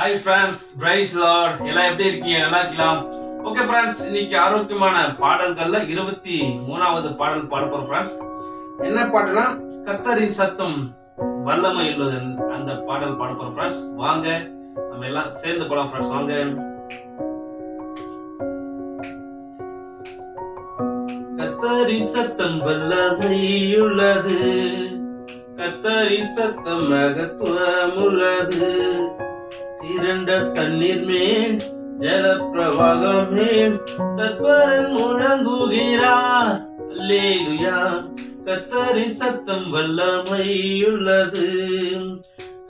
Hi friends, price Lord. எல்லாம் எப்படி இருக்கீங்க? நல்லா இருக்கலாம். ஓகே ஃப்ரெண்ட்ஸ், இன்னைக்கு ஆரோக்கியமான பாடல்கள்ல 23வது பாடல் பாட போறோம் ஃப்ரெண்ட்ஸ். என்ன பாட்டுனா கர்த்தரின் சத்தம் வல்லமை உள்ளது, அந்த பாடல் பாட போறோம் ஃப்ரெண்ட்ஸ். வாங்க நம்ம எல்லாம் சேர்ந்து போலாம் ஃப்ரெண்ட்ஸ். வாங்க. கர்த்தரின் சத்தம் வல்லமை உள்ளது, கர்த்தரின் சத்தம் மகத்துவம் உள்ளது. திரண்ட தண்ணீர் மேல் ஜலப்பிரவாகம் மேல் தற்பரன் முழங்குகிறார். அல்லேலூயா. கர்த்தரின் சத்தம் வல்லமை உள்ளது,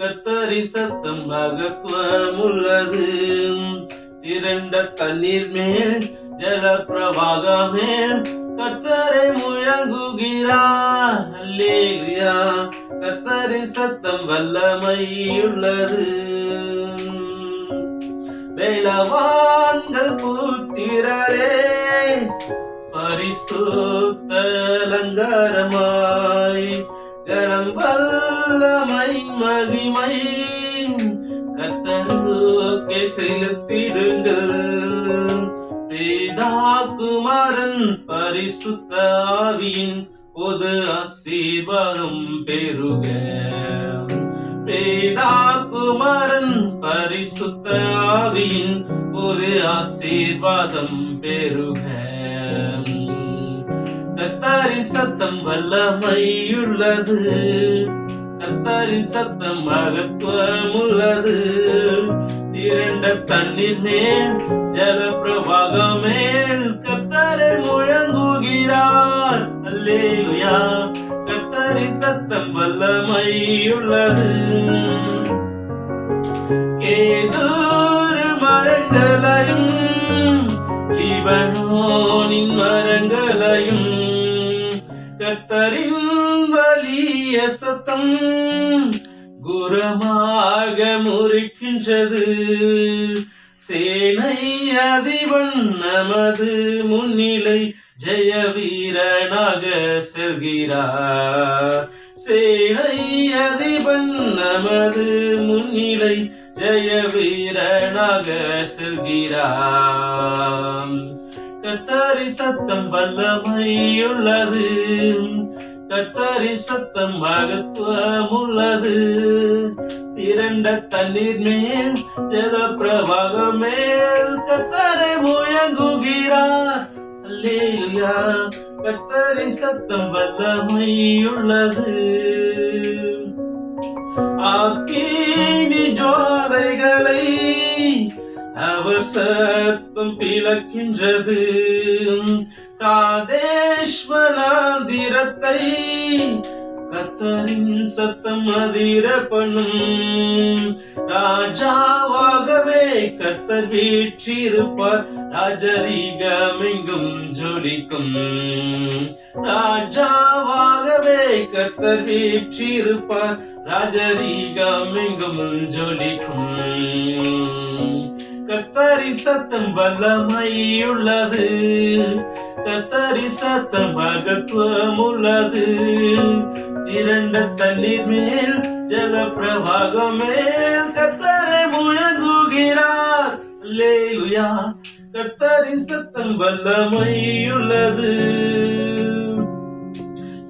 கர்த்தரின் சத்தம் மகத்துவம் உள்ளது. திரண்ட தண்ணீர் மேல் ஜலப்பிரவாகம் மேல் கர்த்தரை முழங்குகிறார். அல்லேலூயா. கர்த்தரின் சத்தம் வல்லமை உள்ளது. வேலவான்கள் புத்திரரே, பரிசுத்த அலங்காரமாய் கணம் வல்லமை மகிமை கர்த்தருக்கே செலுத்திடுங்கள். பிதா குமாரன் பரிசுத்த ஆவியின் பொது ஆசீர்வாதம் பெறுக. பிதா குமாரன் பரிசுத்த ஆவியின் ஒரு ஆசீர்வாதம் பெறுக. கர்த்தரின் சத்தம் வல்லமை உள்ளது, கர்த்தரின் சத்தம் மகத்துவம் உள்ளது. திரண்ட தண்ணீர் மேல் ஜலப்பிரவாகம் மேல் கர்த்தரை முழங்குகிறார். அல்லேலூயா. கர்த்தரின் சத்தம் வல்லமை உள்ளது. கேதுரு மரங்களையும் லீபனோனின் மரங்களையும் கர்த்தரின் வலிய சத்தம் குரமாக முறிக்கின்றது. சேனை அதிபன் நமது முன்னிலை ஜெய வீரனாக செல்கிறார். சேனை அதிபன் நமது முன்னிலை ஜெய வீரனாக செல்கிறார். கர்த்தரின் சத்தம் வல்லமை உள்ளது, கர்த்தரின் சத்தம் மகத்துவம் உள்ளது. திரண்ட தண்ணீர் மேல் ஜலப்பிரவாகம் மேல் கர்த்தரை முழங்குகிறார். அல்லேலூயா. கர்த்தரின் சத்தம் வல்லமை உள்ளது. அக்கினி ஜுவாலைகளை அவர் சத்தம் பிளக்கின்றது. காதேஷ் வனாந்திரத்தை கர்த்தரின் சத்தம் அதிர பண்ணும். ராஜாவாகவே கர்த்தர் வீற்றிருப்பார், ராஜரீகமெங்கும் ஜொலிக்கும். ராஜாவாகவே கர்த்தர் வீற்றிருப்பார், ராஜரீகமெங்கும் ஜொலிக்கும். கர்த்தரின் சத்தம் வல்லமை உள்ளது, கர்த்தரின் சத்தம் மகத்துவம் உள்ளது. திரண்ட தண்ணீர் மேல் ஜலப்பிரவாகம் மேல் கர்த்தரை முழங்குகிறார். அல்லேலூயா. கர்த்தரின் சத்தம் வல்லமை உள்ளது.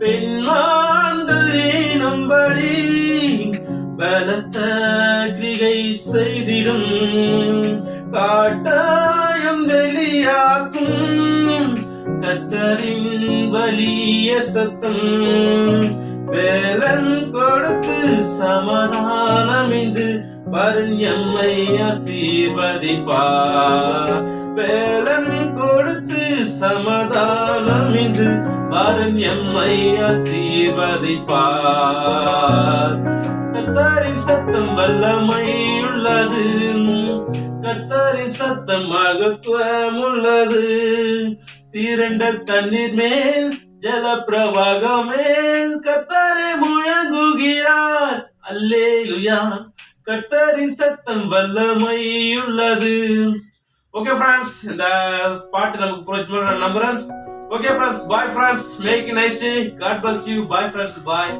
பெண்ணாண்டு நம்படி பலத்த கிரிகை செய்திடும். காட்டாயம் வெளியாக்கும் கர்த்தரின் வலிய சத்தம். வேலன் கொடுத்து சமாதானமிந்து வரன் எம்மை ஆசீர்வதிப்பார். வேலன் கொடுத்து சமாதானமிந்து வரன் எம்மை ஆசீர்வதிப்பார். கர்த்தரின் சத்தம் வல்லமை உள்ளது, கர்த்தரின் சத்தம் மகத்துவம் உள்ளது. திரண்ட தண்ணீர் மேல் ஜலப்பிரவாகம் மேல் கர்த்தரை முழங்குகிறார். அல்லேலூயா. கர்த்தரின் சத்தம் வல்லமை உள்ளது. ஓகே ஃப்ரெண்ட்ஸ், இந்த பாட்டு நமக்கு பிடிச்சிருக்கும் நம்புறேன். Okay friends, bye friends, make a nice day. God bless you. Bye friends, bye.